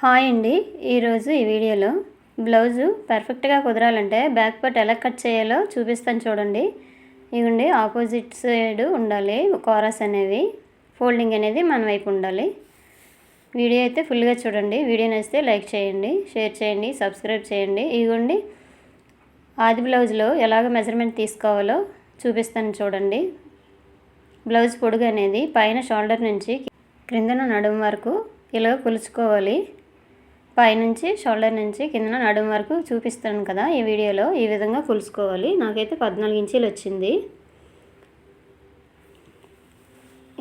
Hi అండి. ఈరోజు ఈ వీడియోలో బ్లౌజు పర్ఫెక్ట్గా కుదరాలంటే బ్యాక్ పార్ట్ ఎలా కట్ చేయాలో చూపిస్తాను చూడండి. ఇవ్వండి, ఆపోజిట్ సైడ్ ఉండాలి కోరస్ అనేవి, ఫోల్డింగ్ అనేది మన వైపు ఉండాలి. వీడియో అయితే ఫుల్గా చూడండి. వీడియో నచ్చితే లైక్ చేయండి, షేర్ చేయండి, సబ్స్క్రైబ్ చేయండి. ఇవ్వండి, ఆది బ్లౌజ్లో ఎలాగ మెజర్మెంట్ తీసుకోవాలో చూపిస్తాను చూడండి. బ్లౌజ్ పొడుగు అనేది పైన షోల్డర్ నుంచి క్రిందన నడుము వరకు ఇలా కొలుచుకోవాలి. పైనుంచి షోల్డర్ నుంచి కింద నడుము వరకు చూపిస్తాను కదా ఈ వీడియోలో. ఈ విధంగా కొలుచుకోవాలి. నాకైతే 14 ఇంచీలు వచ్చింది.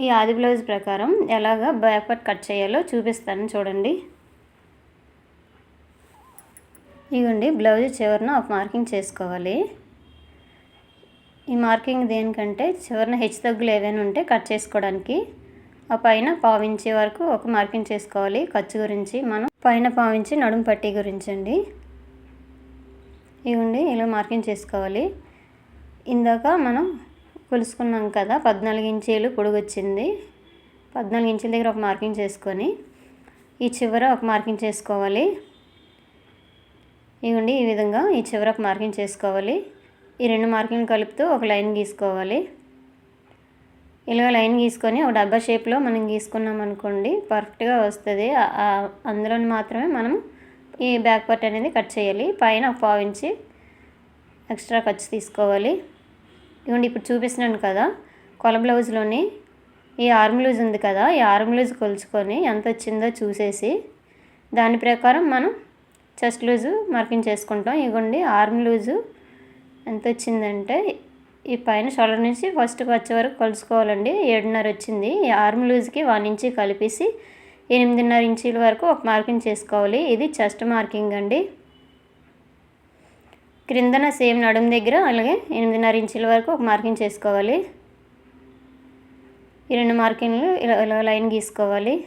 ఈ ఆది బ్లౌజ్ ప్రకారం ఎలాగ బ్యాక్ పార్ట్ కట్ చేయాలో చూపిస్తాను చూడండి. ఇవ్వండి, బ్లౌజ్ చివరన ఒక మార్కింగ్ చేసుకోవాలి. ఈ మార్కింగ్ దేనికంటే చివరన హెచ్చు తగ్గులు ఏవైనా ఉంటే కట్ చేసుకోవడానికి. ఆ పైన 1/4 ఇంచ్ వరకు ఒక మార్కింగ్ చేసుకోవాలి. ఖర్చు గురించి మనం పైన 1/4 ఇంచ్ నడుము పట్టీ గురించి అండి. ఇవ్వండి, ఇలా మార్కింగ్ చేసుకోవాలి. ఇందాక మనం కొలుసుకున్నాం కదా 14 ఇంచీలు పొడుగు వచ్చింది. 14 ఇంచుల దగ్గర ఒక మార్కింగ్ చేసుకొని ఈ చివర ఒక మార్కింగ్ చేసుకోవాలి. ఇవ్వండి, ఈ విధంగా ఈ చివర ఒక మార్కింగ్ చేసుకోవాలి. ఈ 2 మార్కింగ్ కలుపుతూ ఒక లైన్ గీసుకోవాలి. ఇలా లైన్ గీసుకొని ఒక డబ్బా షేప్లో మనం గీసుకున్నాం అనుకోండి, పర్ఫెక్ట్గా వస్తుంది. అందులో మాత్రమే మనం ఈ బ్యాక్ పార్ట్ అనేది కట్ చేయాలి. పైన ఒక 1/4 ఇంచ్ ఎక్స్ట్రా ఖర్చు తీసుకోవాలి. ఇవ్వండి, ఇప్పుడు చూపిస్తున్నాను కదా కొల బ్లౌజ్లోని ఈ ఆర్మ్ లూజ్ ఉంది కదా, ఈ ఆర్మ్ లూజ్ కొలుచుకొని ఎంత వచ్చిందో చూసేసి దాని ప్రకారం మనం చెస్ట్ లూజు మార్కింగ్ చేసుకుంటాం. ఇవ్వండి, ఆర్మ్ లూజు ఎంత వచ్చిందంటే ఈ పైన షోల్డర్ నుంచి ఫస్ట్ వచ్చే వరకు కొలుచుకోవాలండి. 7.5 వచ్చింది. ఈ ఆర్మ్ లూజ్కి 1 ఇంచ్ కలిపేసి 8.5 ఇంచీల వరకు ఒక మార్కింగ్ చేసుకోవాలి. ఇది చెస్ట్ మార్కింగ్ అండి. క్రిందన సేమ్ నడుము దగ్గర అలాగే 8.5 ఇంచీల వరకు ఒక మార్కింగ్ చేసుకోవాలి. ఈ 2 మార్కింగ్లు ఇలా లైన్ గీసుకోవాలి.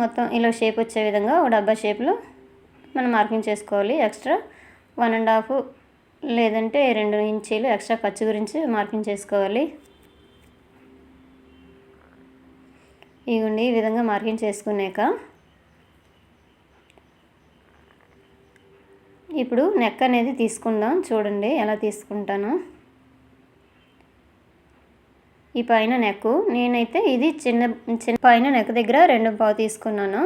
మొత్తం ఇలా షేప్ వచ్చే విధంగా ఒక డబ్బా షేప్లో మనం మార్కింగ్ చేసుకోవాలి. ఎక్స్ట్రా 1.5 లేదంటే 2 ఇంచీలు ఎక్స్ట్రా ఖర్చు గురించి మార్కింగ్ చేసుకోవాలి. ఇవ్వండి, ఈ విధంగా మార్కింగ్ చేసుకున్నాక ఇప్పుడు నెక్ అనేది తీసుకుందాం. చూడండి ఎలా తీసుకుంటాను. ఈ పైన నెక్ నేనైతే ఇది చిన్న పైన నెక్ దగ్గర 2.5 తీసుకున్నాను.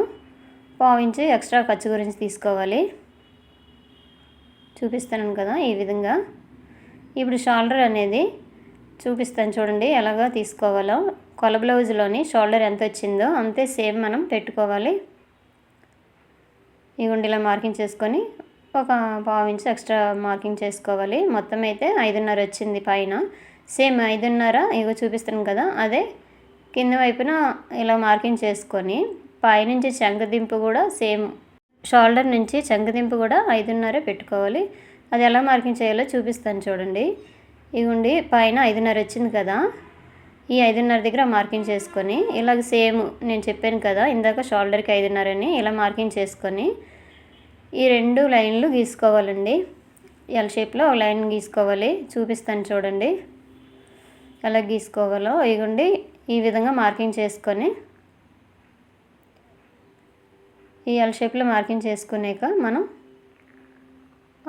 1/4 ఇంచ్ ఎక్స్ట్రా ఖర్చు గురించి తీసుకోవాలి. చూపిస్తాను కదా ఈ విధంగా. ఇప్పుడు షోల్డర్ అనేది చూపిస్తాను చూడండి ఎలాగో తీసుకోవాలో. కొల బ్లౌజ్లోని షోల్డర్ ఎంత వచ్చిందో అంతే సేమ్ మనం పెట్టుకోవాలి. ఇవ్వండి, ఇలా మార్కింగ్ చేసుకొని ఒక 1/4 ఇంచ్ ఎక్స్ట్రా మార్కింగ్ చేసుకోవాలి. మొత్తం అయితే 5.5 వచ్చింది పైన. సేమ్ 5.5 ఇగో చూపిస్తాను కదా, అదే కింద వైపున ఇలా మార్కింగ్ చేసుకొని పైనుంచి చంకదింపు కూడా సేమ్ షోల్డర్ నుంచి చంకదింపు కూడా 5.5 పెట్టుకోవాలి. అది ఎలా మార్కింగ్ చేయాలో చూపిస్తాను చూడండి. ఇవ్వండి, పైన 5.5 వచ్చింది కదా, ఈ 5.5 దగ్గర మార్కింగ్ చేసుకొని ఇలాగ సేమ్ నేను చెప్పాను కదా ఇందాక షోల్డర్కి 5.5 అని ఇలా మార్కింగ్ చేసుకొని ఈ 2 లైన్లు గీసుకోవాలండి. ఎల్ షేప్లో ఒక లైన్ గీసుకోవాలి. చూపిస్తాను చూడండి ఎలా గీసుకోవాలో. ఇవ్వండి, ఈ విధంగా మార్కింగ్ చేసుకొని ఈ ఎల్ షేప్లో మార్కింగ్ చేసుకున్నాక మనం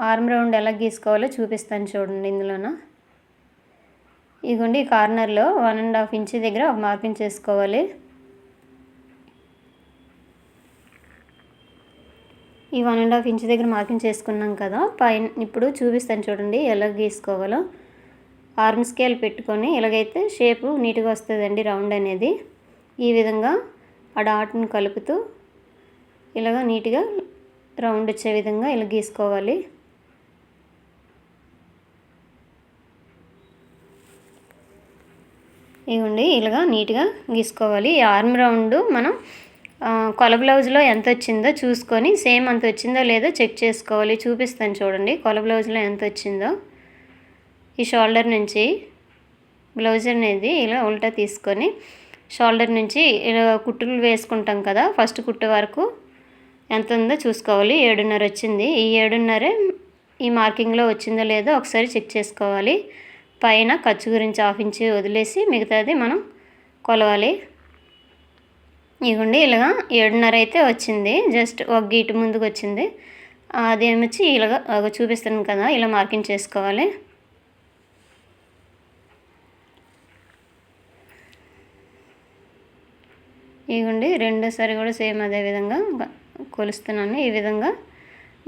ఆర్మ్ రౌండ్ ఎలా గీసుకోవాలో చూపిస్తాను చూడండి. ఇందులోన ఇదిగోండి, ఈ కార్నర్లో 1.5 ఇంచ్ దగ్గర ఒక మార్కింగ్ చేసుకోవాలి. ఈ 1.5 ఇంచ్ దగ్గర మార్కింగ్ చేసుకున్నాం కదా, పైన ఇప్పుడు చూపిస్తాను చూడండి ఎలా గీసుకోవాలో. ఆర్మ్ స్కేల్ పెట్టుకొని ఇలాగైతే షేపు నీట్గా వస్తుందండి రౌండ్ అనేది. ఈ విధంగా ఆ డాట్ని కలుపుతూ ఇలాగ నీట్గా రౌండ్ వచ్చే విధంగా ఇలా గీసుకోవాలి. ఇవ్వండి, ఇలాగా నీట్గా గీసుకోవాలి. ఈ ఆర్మ్ రౌండ్ మనం కొల బ్లౌజ్లో ఎంత వచ్చిందో చూసుకొని సేమ్ అంత వచ్చిందో లేదో చెక్ చేసుకోవాలి. చూపిస్తాను చూడండి కొల బ్లౌజ్లో ఎంత వచ్చిందో. ఈ షోల్డర్ నుంచి బ్లౌజ్ అనేది ఇలా ఉల్టా తీసుకొని షోల్డర్ నుంచి ఇలా కుట్టులు వేసుకుంటాం కదా, ఫస్ట్ కుట్టు వరకు ఎంత ఉందో చూసుకోవాలి. 7.5 వచ్చింది. ఈ 7.5 ఈ మార్కింగ్లో వచ్చిందో లేదో ఒకసారి చెక్ చేసుకోవాలి. పైన ఖర్చు గురించి 1/2 ఇంచ్ వదిలేసి మిగతాది మనం కొలవాలి. ఇగోండి ఇలాగా 7:30 అయితే వచ్చింది. జస్ట్ ఒక గీటు ముందుకు వచ్చింది. అదేమొచ్చి ఇలాగా చూపిస్తున్నాను కదా, ఇలా మార్కింగ్ చేసుకోవాలి. ఇగోండి రెండోసారి కూడా సేమ్ అదే విధంగా కొలుస్తున్నాను. ఈ విధంగా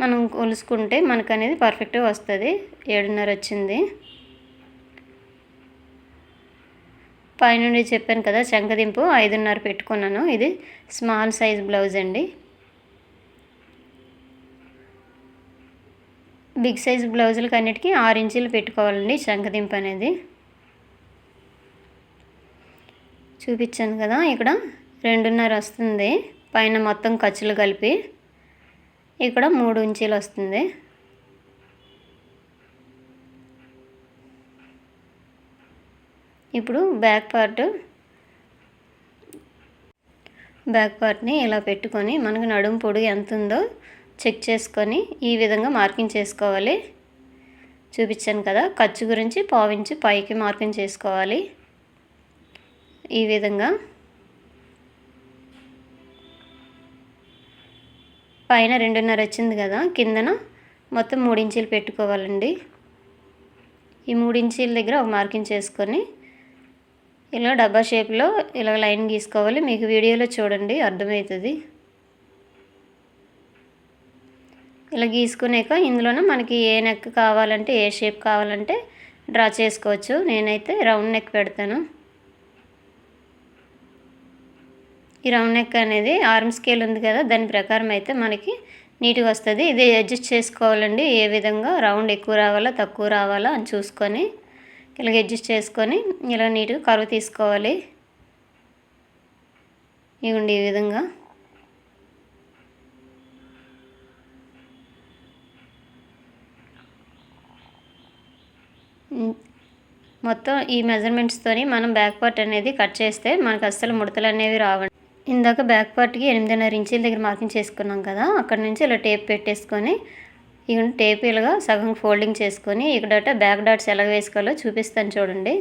మనం కొలుసుకుంటే మనకు అనేది పర్ఫెక్ట్గా వస్తుంది. 7:30 వచ్చింది. పైనుండి చెప్పాను కదా చంకదింపు 5:30 పెట్టుకున్నాను. ఇది స్మాల్ సైజ్ బ్లౌజ్ అండి. బిగ్ సైజ్ బ్లౌజులకి అన్నిటికీ 6 ఇంచులు పెట్టుకోవాలండి చంకదింపు అనేది. చూపించాను కదా, ఇక్కడ 2:30 వస్తుంది. పైన మొత్తం ఖర్చులు కలిపి ఇక్కడ 3 ఇంచులు వస్తుంది. ఇప్పుడు బ్యాక్ పార్ట్ని ఇలా పెట్టుకొని మనకు నడుము పొడుగు ఎంత ఉందో చెక్ చేసుకొని ఈ విధంగా మార్కింగ్ చేసుకోవాలి. చూపించాను కదా, ఖర్చు గురించి 1/4 ఇంచు పైకి మార్కింగ్ చేసుకోవాలి. ఈ విధంగా పైన 2:30 వచ్చింది కదా, కిందన మొత్తం 3 ఇంచులు పెట్టుకోవాలండి. ఈ 3 ఇంచుల దగ్గర ఒక మార్కింగ్ చేసుకొని ఇలా డబ్బా షేప్లో ఇలా లైన్ గీసుకోవాలి. మీకు వీడియోలో చూడండి అర్థమవుతుంది. ఇలా గీసుకున్నాక ఇందులోనే మనకి ఏ నెక్ కావాలంటే, ఏ షేప్ కావాలంటే డ్రా చేసుకోవచ్చు. నేనైతే రౌండ్ నెక్ పెడతాను. ఈ రౌండ్ నెక్ అనేది ఆర్మ్ స్కేల్ ఉంది కదా, దాని ప్రకారం అయితే మనకి నీట్గా వస్తుంది. ఇది అడ్జస్ట్ చేసుకోవాలండి. ఏ విధంగా రౌండ్ ఎక్కువ రావాలా తక్కువ రావాలా అని చూసుకొని ఇలాగ అడ్జస్ట్ చేసుకొని ఇలా నీట్గా కర్వ్ తీసుకోవాలి. ఇవ్వండి ఈ విధంగా. మొత్తం ఈ మెజర్మెంట్స్తోని మనం బ్యాక్ పార్ట్ అనేది కట్ చేస్తే మనకు అస్సలు ముడతలు అనేవి రావండి. ఇందాక బ్యాక్ పార్ట్కి 8:30 ఇంచుల దగ్గర మార్కింగ్ చేసుకున్నాం కదా, అక్కడ నుంచి ఇలా టేప్ పెట్టేసుకొని ఇక టేప్ ఇలాగా సగం ఫోల్డింగ్ చేసుకొని ఇక్కడ బ్యాక్ డాట్స్ ఎలా వేసుకోవాలో చూపిస్తాను చూడండి.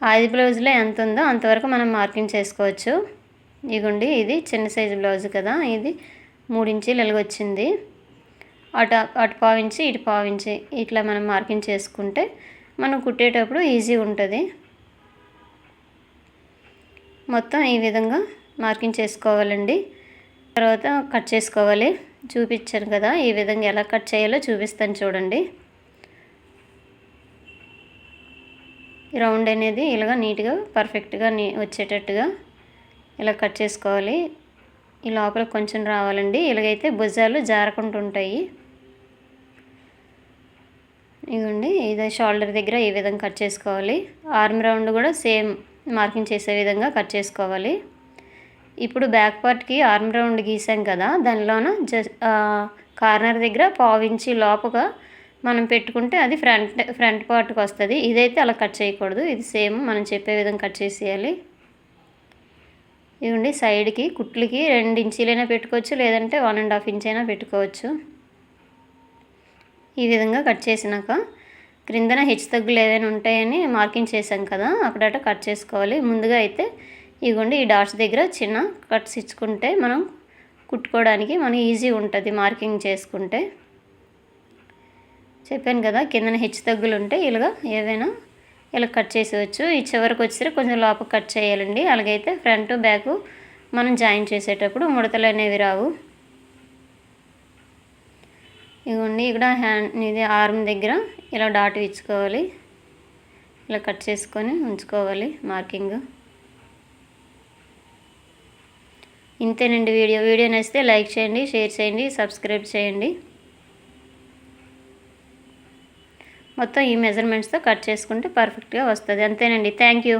ఆది బ్లౌజ్లో ఎంత ఉందో అంతవరకు మనం మార్కింగ్ చేసుకోవచ్చు. ఇగోండి ఇది చిన్న సైజు బ్లౌజ్ కదా, ఇది 3 ఇంచులు ఎలాగొచ్చింది. అటు 1/4 ఇంచు ఇటు 1/4 ఇంచు ఇట్లా మనం మార్కింగ్ చేసుకుంటే మనం కుట్టేటప్పుడు ఈజీ ఉంటుంది. మొత్తం ఈ విధంగా మార్కింగ్ చేసుకోవాలండి. తర్వాత కట్ చేసుకోవాలి. చూపించాను కదా, ఈ విధంగా ఎలా కట్ చేయాలో చూపిస్తాను చూడండి. రౌండ్ అనేది ఇలాగ నీట్గా పర్ఫెక్ట్గా వచ్చేటట్టుగా ఇలా కట్ చేసుకోవాలి. ఈ లోపల కొంచెం రావాలండి. ఇలాగైతే భుజాలు జారకుండా ఉంటాయి. ఇదిగోండి ఇది షోల్డర్ దగ్గర ఈ విధంగా కట్ చేసుకోవాలి. ఆర్మ్ రౌండ్ కూడా సేమ్ మార్కింగ్ చేసే విధంగా కట్ చేసుకోవాలి. ఇప్పుడు బ్యాక్ పార్ట్కి ఆర్మ్ రౌండ్ గీసాం కదా, దానిలోన కార్నర్ దగ్గర 1/4 ఇంచు లోపుగా మనం పెట్టుకుంటే అది ఫ్రంట్ పార్ట్కి వస్తుంది. ఇదైతే అలా కట్ చేయకూడదు. ఇది సేమ్ మనం చెప్పే విధంగా కట్ చేసేయాలి. ఇదిగోండి సైడ్కి కుట్లకి 2 ఇంచీలైనా పెట్టుకోవచ్చు, లేదంటే 1.5 ఇంచ్ అయినా పెట్టుకోవచ్చు. ఈ విధంగా కట్ చేసినాక క్రిందన హెచ్చు తగ్గులు ఏదైనా ఉంటాయని మార్కింగ్ చేసాం కదా, అక్కడట కట్ చేసుకోవాలి. ముందుగా అయితే ఇదిగోండి ఈ డాట్స్ దగ్గర చిన్న కట్స్ ఇచ్చుకుంటే మనం కుట్టుకోవడానికి మనం ఈజీ ఉంటుంది మార్కింగ్ చేసుకుంటే. చెప్పాను కదా, కిందన హెచ్చు తగ్గులు ఉంటే ఇలాగా ఏవైనా ఇలా కట్ చేసేవచ్చు. ఈ చివరికి వచ్చేసరికి కొంచెం లోపల కట్ చేయాలండి. అలాగైతే ఫ్రంట్ బ్యాక్ మనం జాయిన్ చేసేటప్పుడు ముడతలు అనేవి రావు. ఇదిగోండి ఇక్కడ ఇది ఆర్మ్ దగ్గర ఇలా డాట్ ఇచ్చుకోవాలి. ఇలా కట్ చేసుకొని ఉంచుకోవాలి మార్కింగ్. ఇంతేనండి వీడియో నచ్చితే లైక్ చేయండి, షేర్ చేయండి, సబ్స్క్రైబ్ చేయండి. మొత్తం ఈ మెజర్మెంట్స్తో కట్ చేసుకుంటే పర్ఫెక్ట్గా వస్తుంది. అంతేనండి. Thank you.